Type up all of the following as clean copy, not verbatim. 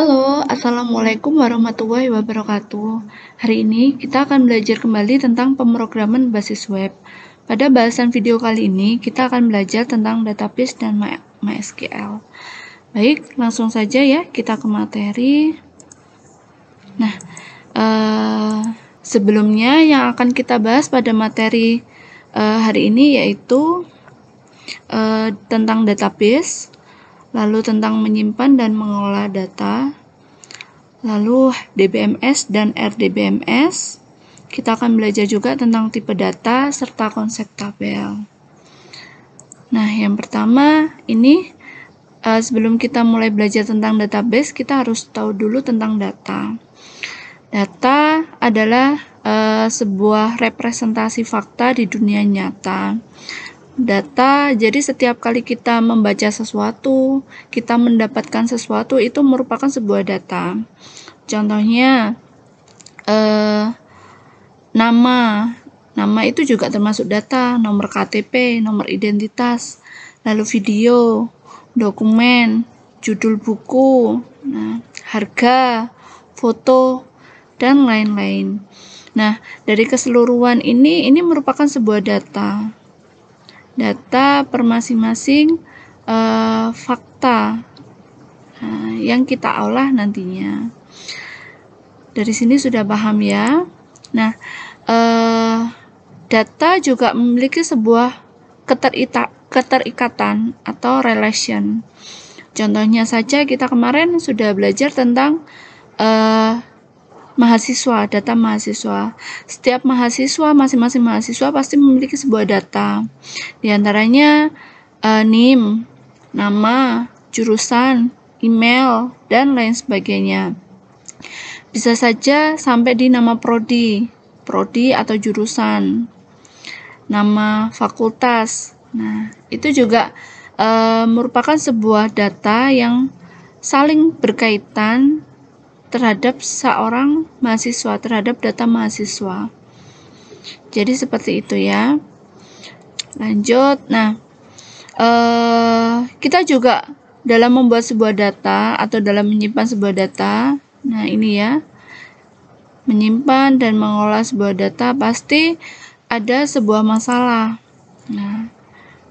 Halo, Assalamualaikum warahmatullahi wabarakatuh. Hari ini kita akan belajar kembali tentang pemrograman berbasis web. Pada bahasan video kali ini, kita akan belajar tentang database dan MySQL. Baik, langsung saja ya kita ke materi. Nah, sebelumnya yang akan kita bahas pada materi hari ini yaitu tentang database, lalu tentang menyimpan dan mengolah data, lalu DBMS dan RDBMS. Kita akan belajar juga tentang tipe data serta konsep tabel. Nah, yang pertama ini sebelum kita mulai belajar tentang database, kita harus tahu dulu tentang data. Data adalah sebuah representasi fakta di dunia nyata. Data, jadi setiap kali kita membaca sesuatu, kita mendapatkan sesuatu, itu merupakan sebuah data. Contohnya, nama itu juga termasuk data, nomor KTP, nomor identitas, lalu video, dokumen, judul buku, harga, foto, dan lain-lain. Nah, dari keseluruhan ini merupakan sebuah data. Data per masing-masing fakta yang kita olah nantinya. Dari sini sudah paham ya. Nah, data juga memiliki sebuah keterikatan atau relation. Contohnya saja kita kemarin sudah belajar tentang mahasiswa, data mahasiswa. Setiap mahasiswa, masing-masing mahasiswa pasti memiliki sebuah data. Di antaranya NIM, nama, jurusan, email, dan lain sebagainya. Bisa saja sampai di nama prodi atau jurusan, nama fakultas. Nah, itu juga merupakan sebuah data yang saling berkaitan terhadap seorang mahasiswa, terhadap data mahasiswa. Jadi seperti itu ya. Lanjut. Nah, kita juga dalam membuat sebuah data atau dalam menyimpan sebuah data, nah ini ya, menyimpan dan mengolah sebuah data pasti ada sebuah masalah. Nah,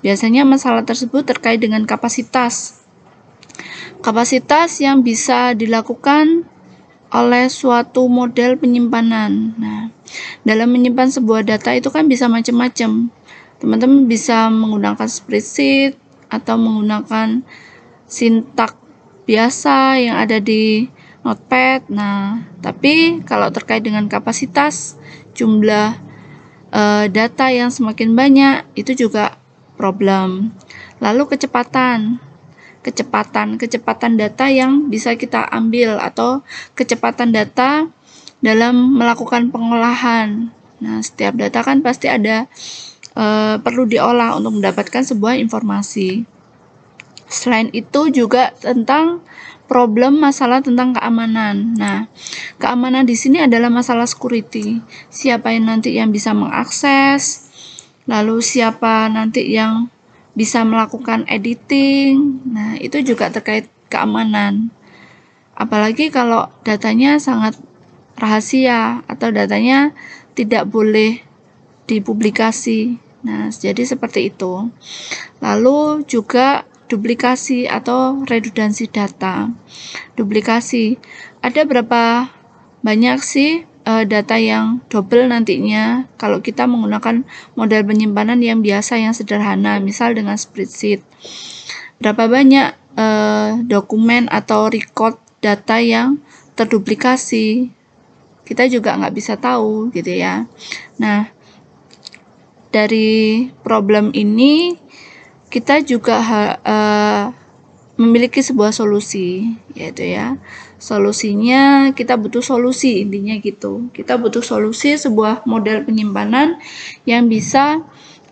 biasanya masalah tersebut terkait dengan kapasitas. Kapasitas yang bisa dilakukan oleh suatu model penyimpanan. Nah, dalam menyimpan sebuah data itu kan bisa macam-macam. Teman-teman bisa menggunakan spreadsheet atau menggunakan sintak biasa yang ada di notepad. Nah, tapi kalau terkait dengan kapasitas, jumlah data yang semakin banyak itu juga problem. Lalu kecepatan data yang bisa kita ambil atau kecepatan data dalam melakukan pengolahan. Nah, setiap data kan pasti ada perlu diolah untuk mendapatkan sebuah informasi. Selain itu juga tentang problem masalah tentang keamanan. Nah, keamanan di sini adalah masalah security. Siapa yang nanti yang bisa mengakses, lalu siapa nanti yang bisa melakukan editing. Nah, itu juga terkait keamanan. Apalagi kalau datanya sangat rahasia atau datanya tidak boleh dipublikasi. Nah, jadi seperti itu. Lalu juga duplikasi atau redundansi data. Duplikasi. Ada berapa banyak sih data yang double nantinya kalau kita menggunakan model penyimpanan yang biasa, yang sederhana, misal dengan spreadsheet. Berapa banyak dokumen atau record data yang terduplikasi? Kita juga nggak bisa tahu gitu ya. Nah, dari problem ini kita juga memiliki sebuah solusi, yaitu ya, solusinya kita butuh solusi, intinya gitu. Kita butuh solusi sebuah model penyimpanan yang bisa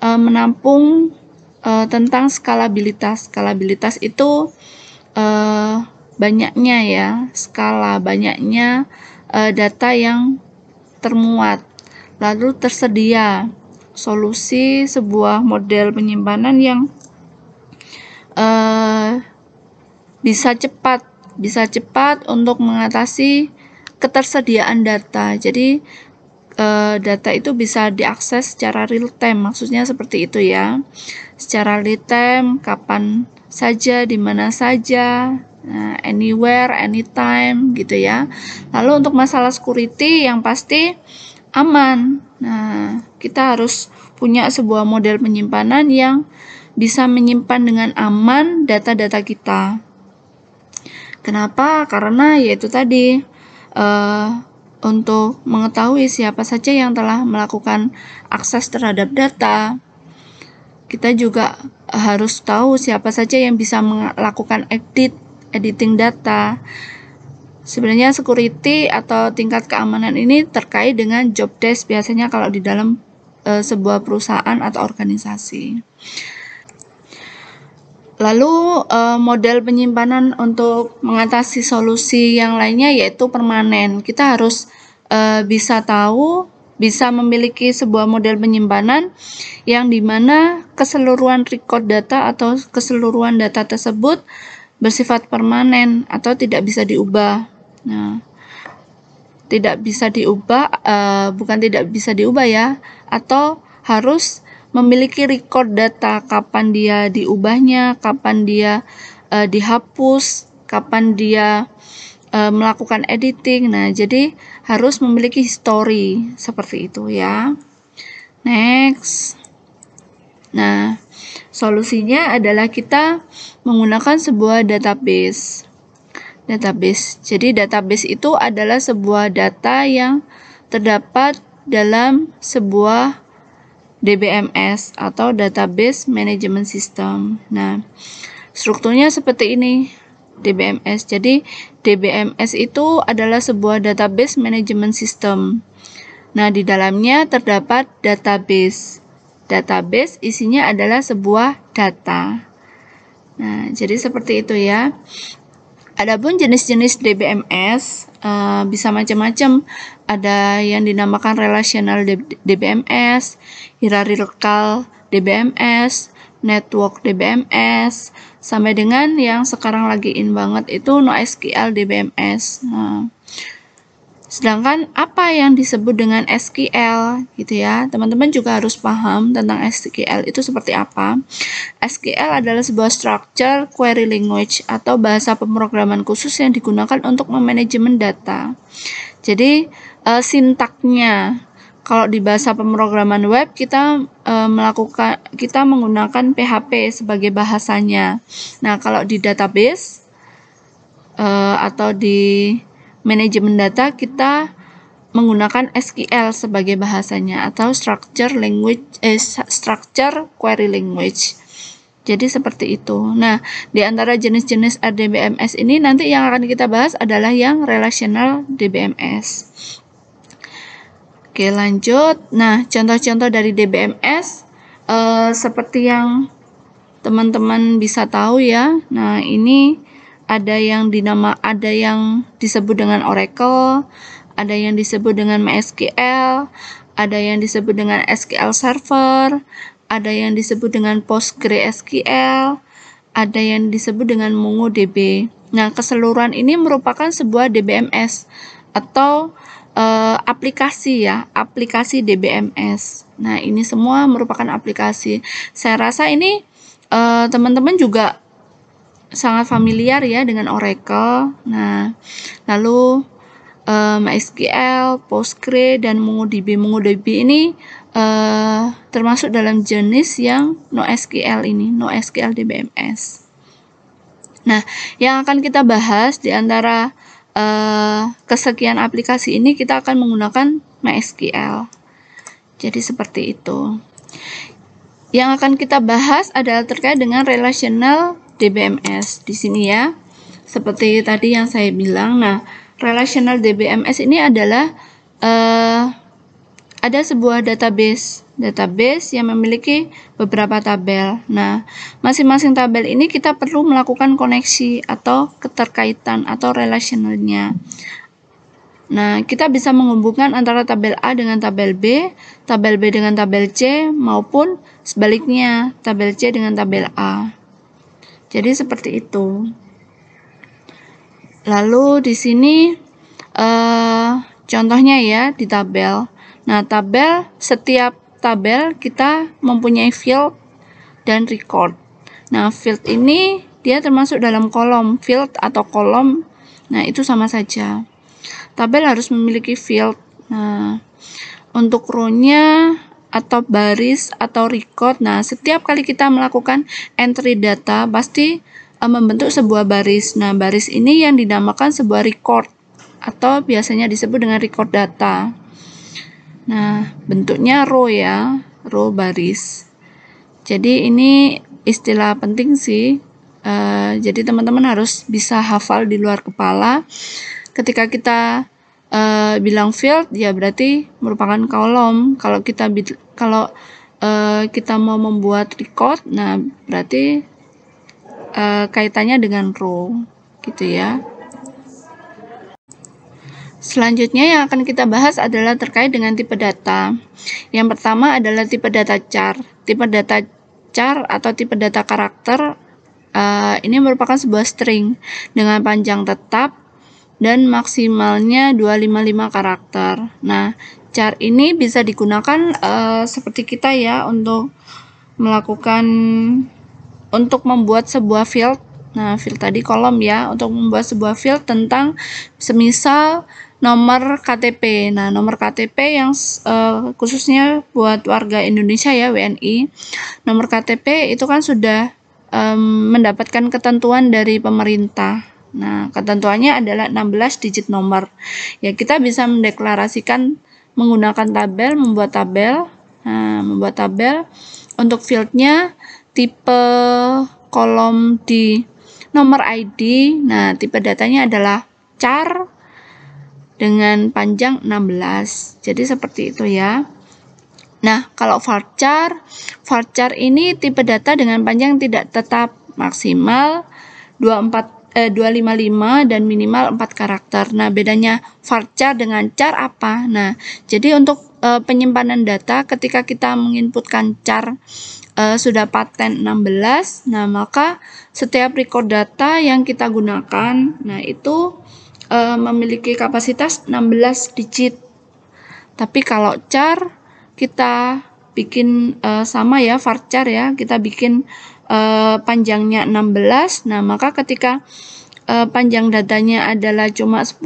menampung tentang skalabilitas. Skalabilitas itu banyaknya ya, skala banyaknya data yang termuat, lalu tersedia solusi sebuah model penyimpanan yang bisa cepat bisa cepat untuk mengatasi ketersediaan data. Jadi data itu bisa diakses secara real time, maksudnya seperti itu ya. Secara real time, kapan saja, di mana saja, anywhere, anytime gitu ya. Lalu untuk masalah security yang pasti aman. Nah, kita harus punya sebuah model penyimpanan yang bisa menyimpan dengan aman data-data kita. Kenapa? Karena yaitu tadi untuk mengetahui siapa saja yang telah melakukan akses terhadap data, kita juga harus tahu siapa saja yang bisa melakukan editing data. Sebenarnya security atau tingkat keamanan ini terkait dengan job desk biasanya kalau di dalam sebuah perusahaan atau organisasi. Lalu model penyimpanan untuk mengatasi solusi yang lainnya yaitu permanen. Kita harus bisa memiliki sebuah model penyimpanan yang dimana keseluruhan record data atau keseluruhan data tersebut bersifat permanen atau tidak bisa diubah. Nah, tidak bisa diubah, bukan tidak bisa diubah ya, atau harus memiliki record data, kapan dia diubahnya, kapan dia dihapus, kapan dia melakukan editing. Nah, jadi harus memiliki history seperti itu ya. Next. Nah, solusinya adalah kita menggunakan sebuah database. Jadi database itu adalah sebuah data yang terdapat dalam sebuah DBMS atau Database Management System. Nah, strukturnya seperti ini, DBMS. Jadi, DBMS itu adalah sebuah Database Management System. Nah, di dalamnya terdapat database. Database isinya adalah sebuah data. Nah, jadi seperti itu ya. Adapun jenis-jenis DBMS bisa macam-macam. Ada yang dinamakan relational DBMS, hierarchical DBMS, network DBMS, sampai dengan yang sekarang lagi in banget itu NoSQL DBMS. Nah, sedangkan apa yang disebut dengan SQL gitu ya, teman-teman juga harus paham tentang SQL itu seperti apa. SQL adalah sebuah structure query language atau bahasa pemrograman khusus yang digunakan untuk memanajemen data. Jadi sintaknya, kalau di bahasa pemrograman web kita menggunakan PHP sebagai bahasanya. Nah, kalau di database atau di manajemen data kita menggunakan SQL sebagai bahasanya atau structure query language. Jadi seperti itu. Nah, di antara jenis-jenis DBMS ini nanti yang akan kita bahas adalah yang relational DBMS. Oke, lanjut. Nah, contoh-contoh dari DBMS seperti yang teman-teman bisa tahu ya. Nah, ini ada yang disebut dengan Oracle, ada yang disebut dengan MySQL, ada yang disebut dengan SQL Server, ada yang disebut dengan PostgreSQL, ada yang disebut dengan MongoDB. Nah, keseluruhan ini merupakan sebuah DBMS atau aplikasi ya, aplikasi DBMS. Nah, ini semua merupakan aplikasi. Saya rasa ini teman-teman juga sangat familiar ya dengan Oracle. Nah, lalu MySQL, Postgre, dan MongoDB. MongoDB ini termasuk dalam jenis yang NoSQL ini, NoSQL DBMS. Nah, yang akan kita bahas di antara kesekian aplikasi ini kita akan menggunakan MySQL. Jadi seperti itu. Yang akan kita bahas adalah terkait dengan relational DBMS di sini ya. Seperti tadi yang saya bilang. Nah, relational DBMS ini adalah ada sebuah database yang memiliki beberapa tabel. Nah, masing-masing tabel ini kita perlu melakukan koneksi atau keterkaitan atau relationalnya. Nah, kita bisa menghubungkan antara tabel A dengan tabel B dengan tabel C, maupun sebaliknya, tabel C dengan tabel A. Jadi seperti itu. Lalu di sini contohnya ya di tabel. Nah, setiap tabel kita mempunyai field dan record. Nah, field ini dia termasuk dalam kolom, field atau kolom. Nah, itu sama saja. Tabel harus memiliki field. Nah, untuk row-nya atau baris atau record. Nah, setiap kali kita melakukan entry data pasti membentuk sebuah baris. Nah, baris ini yang dinamakan sebuah record atau biasanya disebut dengan record data. Nah, bentuknya row ya, row baris. Jadi ini istilah penting sih. Jadi teman-teman harus bisa hafal di luar kepala. Ketika kita bilang field, ya berarti merupakan kolom. Kalau kita mau membuat record, nah berarti kaitannya dengan row, gitu ya. Selanjutnya yang akan kita bahas adalah terkait dengan tipe data. Yang pertama adalah tipe data char. Tipe data char atau tipe data karakter ini merupakan sebuah string dengan panjang tetap dan maksimalnya 255 karakter. Nah, char ini bisa digunakan seperti kita ya untuk membuat sebuah field. Nah, field tadi kolom ya, untuk membuat sebuah field tentang semisal nomor KTP. Nah, nomor KTP yang khususnya buat warga Indonesia ya, WNI. Nomor KTP itu kan sudah mendapatkan ketentuan dari pemerintah. Nah, ketentuannya adalah 16 digit nomor. Ya, kita bisa mendeklarasikan menggunakan tabel, membuat tabel. Nah, membuat tabel untuk fieldnya tipe kolom di nomor ID. Nah, tipe datanya adalah char dengan panjang 16. Jadi seperti itu ya. Nah, kalau varchar ini tipe data dengan panjang tidak tetap, maksimal 255 dan minimal 4 karakter. Nah, bedanya varchar dengan char apa? Nah, jadi untuk penyimpanan data ketika kita menginputkan char sudah paten 16, nah maka setiap record data yang kita gunakan, nah itu memiliki kapasitas 16 digit. Tapi kalau char kita bikin sama ya, varchar ya, kita bikin panjangnya 16. Nah, maka ketika panjang datanya adalah cuma 10,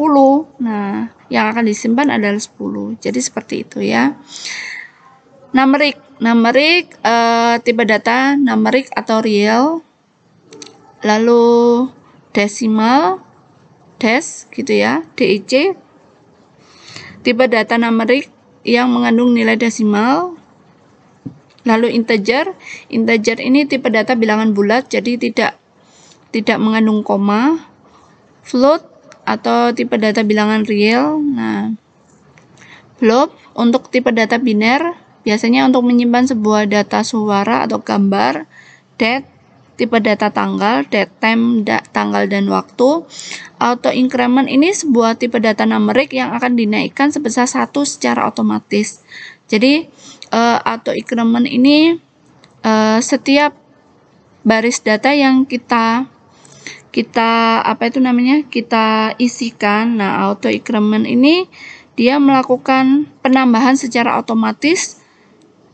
nah yang akan disimpan adalah 10. Jadi seperti itu ya. Numeric tipe data numeric atau real. Lalu desimal, gitu ya, DIC. Tipe data numeric yang mengandung nilai desimal. Lalu integer ini tipe data bilangan bulat, jadi tidak mengandung koma. Float atau tipe data bilangan real. Nah, blob untuk tipe data biner, biasanya untuk menyimpan sebuah data suara atau gambar. Date tipe data tanggal, date time tanggal dan waktu. Auto increment ini sebuah tipe data numeric yang akan dinaikkan sebesar 1 secara otomatis. Jadi auto increment ini setiap baris data yang kita isikan. Nah, auto increment ini dia melakukan penambahan secara otomatis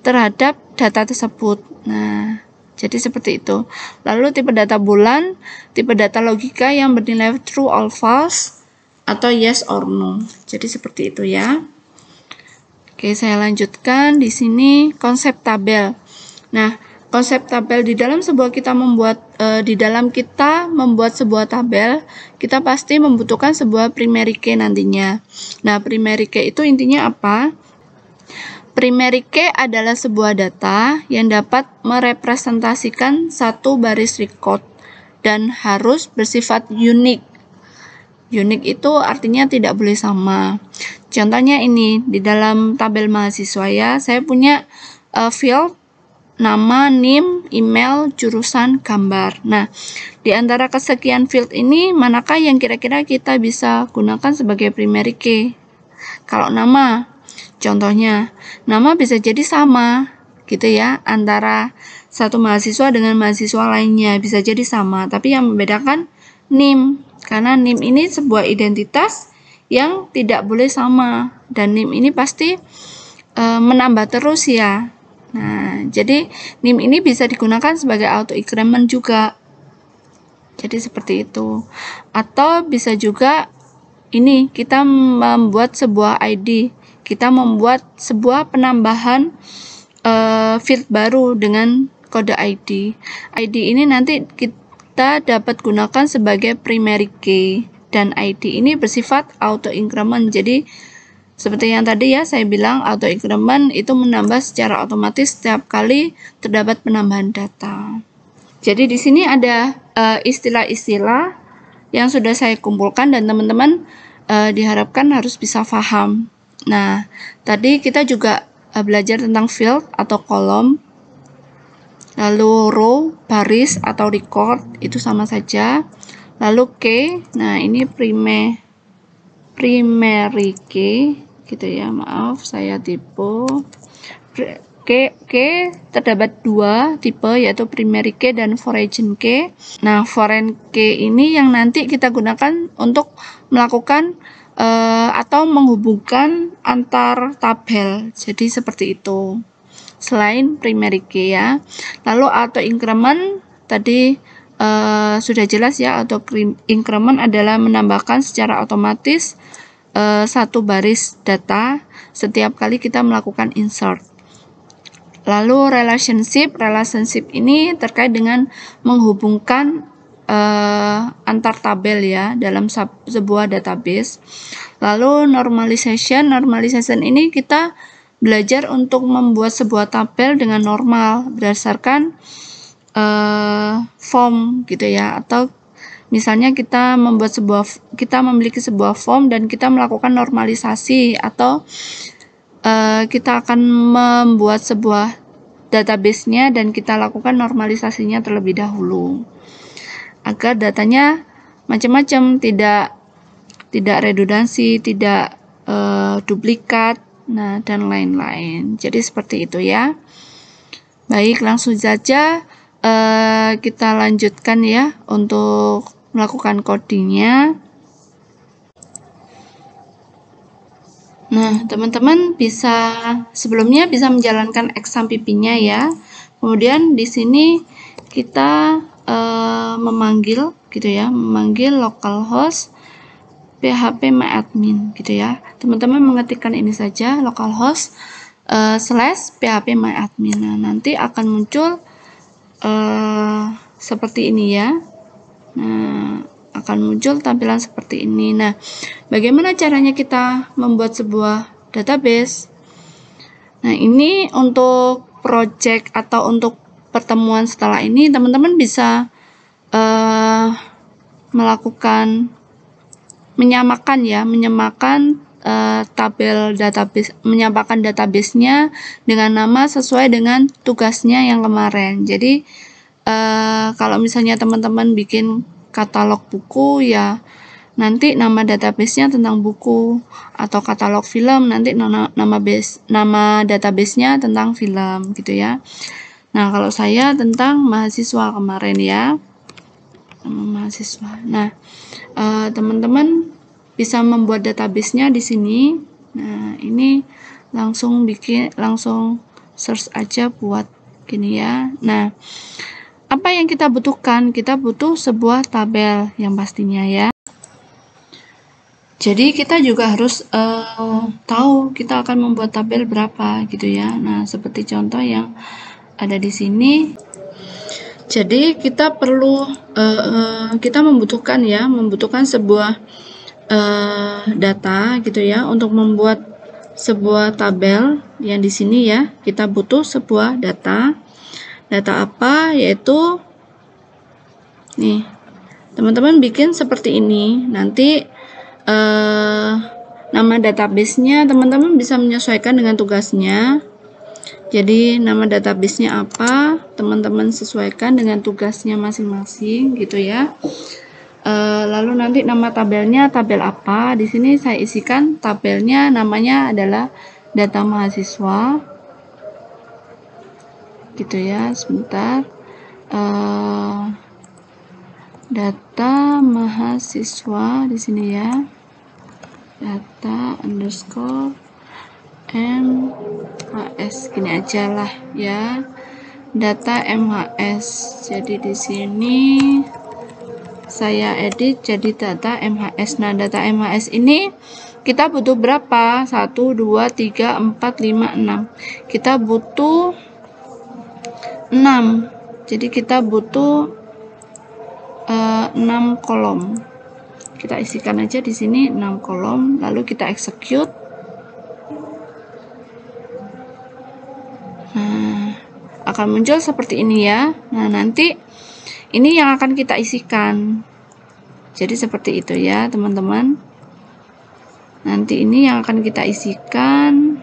terhadap data tersebut. Nah, jadi seperti itu. Lalu tipe data bulan, tipe data logika yang bernilai true or false atau yes or no. Jadi seperti itu ya. Oke, saya lanjutkan di sini konsep tabel. Nah, konsep tabel di dalam kita membuat sebuah tabel, kita pasti membutuhkan sebuah primary key nantinya. Nah, primary key itu intinya apa? Primary key adalah sebuah data yang dapat merepresentasikan satu baris record dan harus bersifat unik. Unik itu artinya tidak boleh sama. Contohnya ini, di dalam tabel mahasiswa ya, saya punya field nama, NIM, email, jurusan, gambar. Nah, di antara kesekian field ini, manakah yang kira-kira kita bisa gunakan sebagai primary key? Kalau nama, contohnya, nama bisa jadi sama, gitu ya, antara satu mahasiswa dengan mahasiswa lainnya, bisa jadi sama, tapi yang membedakan NIM. Karena NIM ini sebuah identitas yang tidak boleh sama, dan NIM ini pasti menambah terus ya. Nah, jadi NIM ini bisa digunakan sebagai auto increment juga. Jadi seperti itu. Atau bisa juga ini kita membuat sebuah ID. Kita membuat sebuah penambahan field baru dengan kode ID. ID ini nanti kita dapat gunakan sebagai primary key, dan ID ini bersifat auto increment. Jadi seperti yang tadi ya saya bilang, auto increment itu menambah secara otomatis setiap kali terdapat penambahan data. Jadi di sini ada istilah-istilah yang sudah saya kumpulkan dan teman-teman diharapkan harus bisa paham. Nah, tadi kita juga belajar tentang field atau kolom, lalu row, baris atau record, itu sama saja. Lalu key, nah ini primary key gitu ya, maaf saya tipu. Key terdapat dua tipe, yaitu primary key dan foreign key. Nah, foreign key ini yang nanti kita gunakan untuk melakukan atau menghubungkan antar tabel. Jadi seperti itu. Selain primary key ya. Lalu auto increment tadi sudah jelas ya, auto increment adalah menambahkan secara otomatis satu baris data setiap kali kita melakukan insert. Lalu relationship ini terkait dengan menghubungkan antar tabel ya dalam sebuah database. Lalu normalization ini kita belajar untuk membuat sebuah tabel dengan normal berdasarkan form gitu ya, atau misalnya kita memiliki sebuah form dan kita melakukan normalisasi, atau kita akan membuat sebuah database-nya dan kita lakukan normalisasinya terlebih dahulu agar datanya macam-macam, tidak redundansi, tidak duplikat, nah dan lain-lain. Jadi seperti itu ya. Baik, langsung saja kita lanjutkan ya untuk melakukan codingnya. Nah, teman-teman sebelumnya bisa menjalankan exam PP-nya ya. Kemudian di sini kita memanggil gitu ya, memanggil localhost php_myadmin gitu ya. Teman-teman mengetikkan ini saja, localhost /php_myadmin. Nah, nanti akan muncul seperti ini ya. Nah, akan muncul tampilan seperti ini. Nah, bagaimana caranya kita membuat sebuah database? Nah, ini untuk project atau untuk pertemuan setelah ini, teman-teman bisa menyamakan tabel database, menyamakan database-nya dengan nama sesuai dengan tugasnya yang kemarin. Jadi kalau misalnya teman-teman bikin katalog buku ya, nanti nama database-nya tentang buku, atau katalog film nanti nama database-nya tentang film gitu ya. Nah, kalau saya tentang mahasiswa kemarin ya, mahasiswa. Nah, teman-teman bisa membuat database-nya di sini. Nah, ini langsung search aja buat gini ya. Nah, apa yang kita butuhkan? Kita butuh sebuah tabel yang pastinya ya. Jadi kita juga harus tahu kita akan membuat tabel berapa gitu ya. Nah, seperti contoh yang ada di sini. Jadi kita perlu kita membutuhkan sebuah data gitu ya untuk membuat sebuah tabel yang di sini ya. Kita butuh sebuah data. Data apa? Yaitu nih, teman-teman bikin seperti ini. Nanti nama database-nya teman-teman bisa menyesuaikan dengan tugasnya. Jadi nama database-nya apa, teman-teman sesuaikan dengan tugasnya masing-masing gitu ya. Lalu nanti nama tabelnya tabel apa? Di sini saya isikan tabelnya, namanya adalah data mahasiswa. Gitu ya, sebentar. data mahasiswa di sini ya, data underscore MHS, gini aja lah ya, data MHS. Jadi di sini saya edit jadi data MHS. Nah, data MHS ini kita butuh berapa? 1, 2, 3, 4, 5, 6. Kita butuh 6. Jadi kita butuh 6 kolom. Kita isikan aja di sini 6 kolom, lalu kita execute. Nah, akan muncul seperti ini ya. Nah, nanti ini yang akan kita isikan. Jadi seperti itu ya, teman-teman. Nanti ini yang akan kita isikan.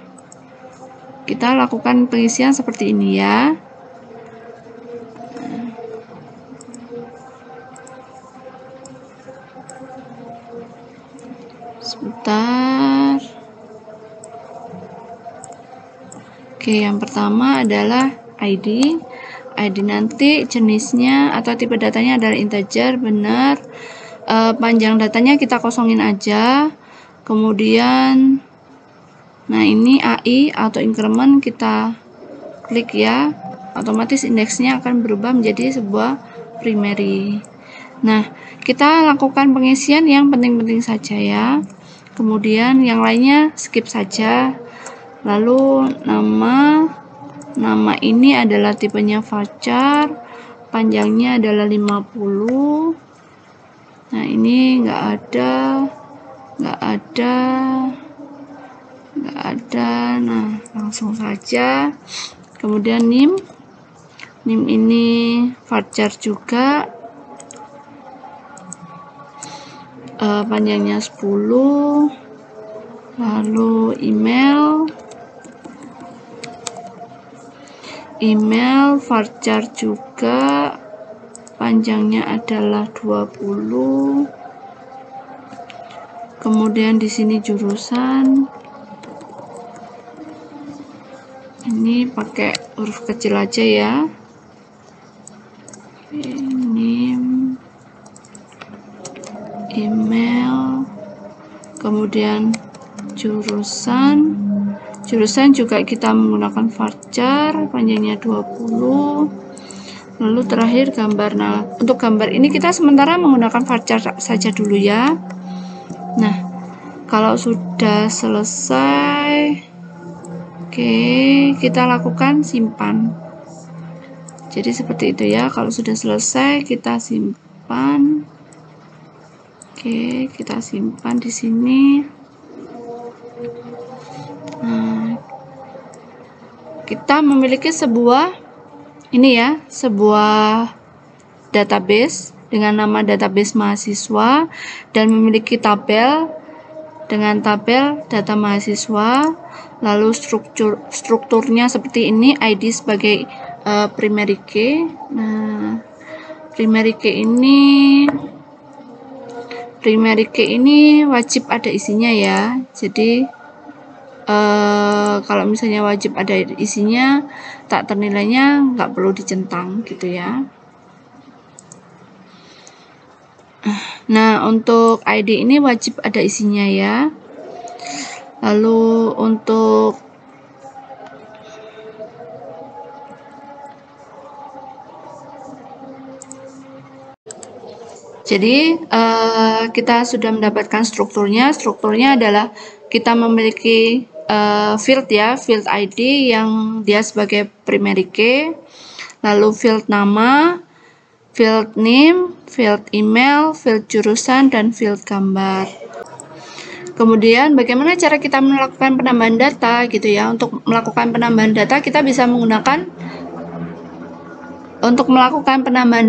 Kita lakukan pengisian seperti ini ya. Sebentar. Oke, yang pertama adalah ID. ID nanti jenisnya atau tipe datanya adalah integer, benar. Panjang datanya kita kosongin aja. Kemudian, nah ini AI atau increment kita klik ya. Otomatis indeksnya akan berubah menjadi sebuah primary. Nah, kita lakukan pengisian yang penting-penting saja ya. Kemudian yang lainnya skip saja. Lalu nama ini adalah tipenya varchar, panjangnya adalah 50. Nah, ini nggak ada. Nah, langsung saja. Kemudian nim ini varchar juga, panjangnya 10. Lalu email varchar juga, panjangnya adalah 20. Kemudian di sini jurusan, ini pakai huruf kecil aja ya. Name, email, kemudian jurusan juga kita menggunakan varchar, panjangnya 20. Lalu terakhir gambar. Nah, untuk gambar ini kita sementara menggunakan varchar saja dulu ya. Nah, kalau sudah selesai, oke, kita lakukan simpan. Jadi seperti itu ya. Kalau sudah selesai kita simpan. Oke, kita simpan di sini. Nah, kita memiliki sebuah database dengan nama database mahasiswa dan memiliki tabel dengan tabel data mahasiswa. Lalu strukturnya seperti ini, ID sebagai primary key. Nah, primary key ini wajib ada isinya ya. Jadi kalau misalnya wajib ada isinya, tak ternilainya nggak perlu dicentang gitu ya. Nah, untuk ID ini wajib ada isinya ya. Lalu untuk jadi kita sudah mendapatkan strukturnya. Strukturnya adalah kita memiliki field ya, field ID yang dia sebagai primary key, lalu field nama, field name, field email, field jurusan, dan field gambar. Kemudian bagaimana cara kita melakukan penambahan data gitu ya. Untuk melakukan penambahan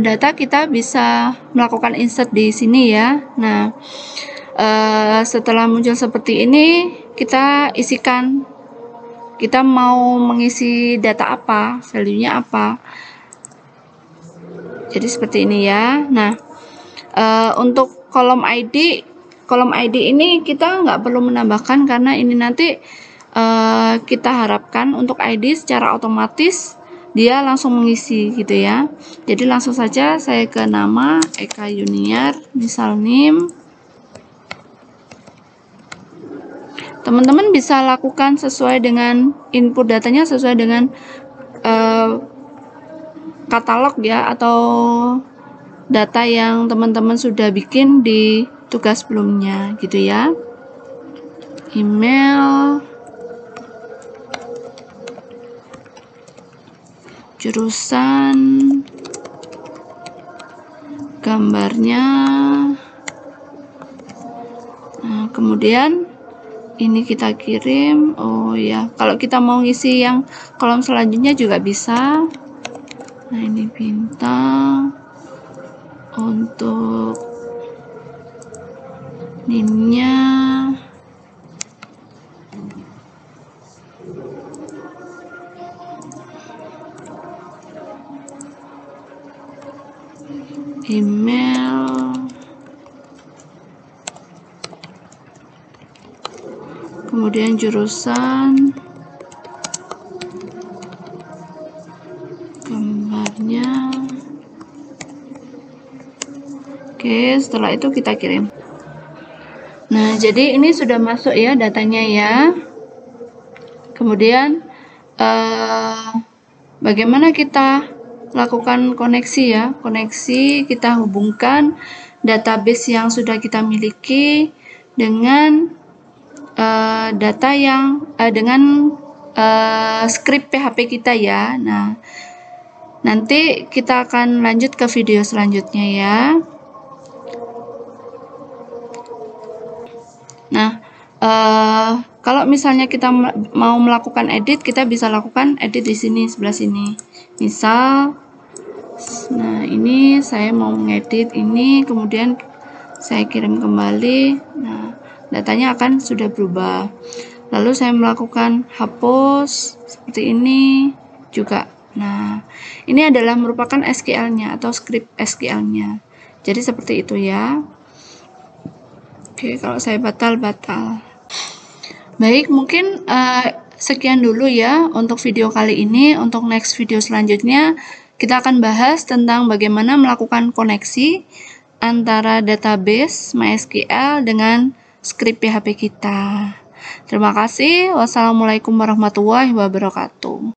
data kita bisa melakukan insert di sini ya. Nah, setelah muncul seperti ini, kita isikan, kita mau mengisi data apa, value-nya apa. Jadi seperti ini ya. Nah, untuk kolom ID ini kita nggak perlu menambahkan karena ini nanti kita harapkan untuk ID secara otomatis dia langsung mengisi gitu ya. Jadi langsung saja saya ke nama Eka Yuniar, misal NIM. Teman-teman bisa lakukan sesuai dengan input datanya sesuai dengan katalog ya, atau data yang teman-teman sudah bikin di tugas sebelumnya gitu ya. Email, jurusan, gambarnya. Nah, kemudian ini kita kirim. Oh ya, kalau kita mau ngisi yang kolom selanjutnya juga bisa. Nah, ini bintang untuk NIM-nya. Email, kemudian jurusan, gambarnya. Oke, setelah itu kita kirim. Nah, jadi ini sudah masuk ya datanya ya. Kemudian bagaimana kita lakukan koneksi ya? Koneksi, kita hubungkan database yang sudah kita miliki dengan data yang dengan script PHP kita ya. Nah, nanti kita akan lanjut ke video selanjutnya ya. Nah, kalau misalnya kita mau melakukan edit, kita bisa lakukan edit di sini, sebelah sini. Misal, nah ini saya mau mengedit ini, kemudian saya kirim kembali. Nah, datanya akan sudah berubah. Lalu saya melakukan hapus seperti ini juga. Nah, ini adalah merupakan SQL-nya atau script SQL-nya. Jadi seperti itu ya. Oke, kalau saya batal. Baik, mungkin sekian dulu ya untuk video kali ini. Untuk next video selanjutnya, kita akan bahas tentang bagaimana melakukan koneksi antara database MySQL dengan script PHP kita. Terima kasih. Wassalamualaikum warahmatullahi wabarakatuh.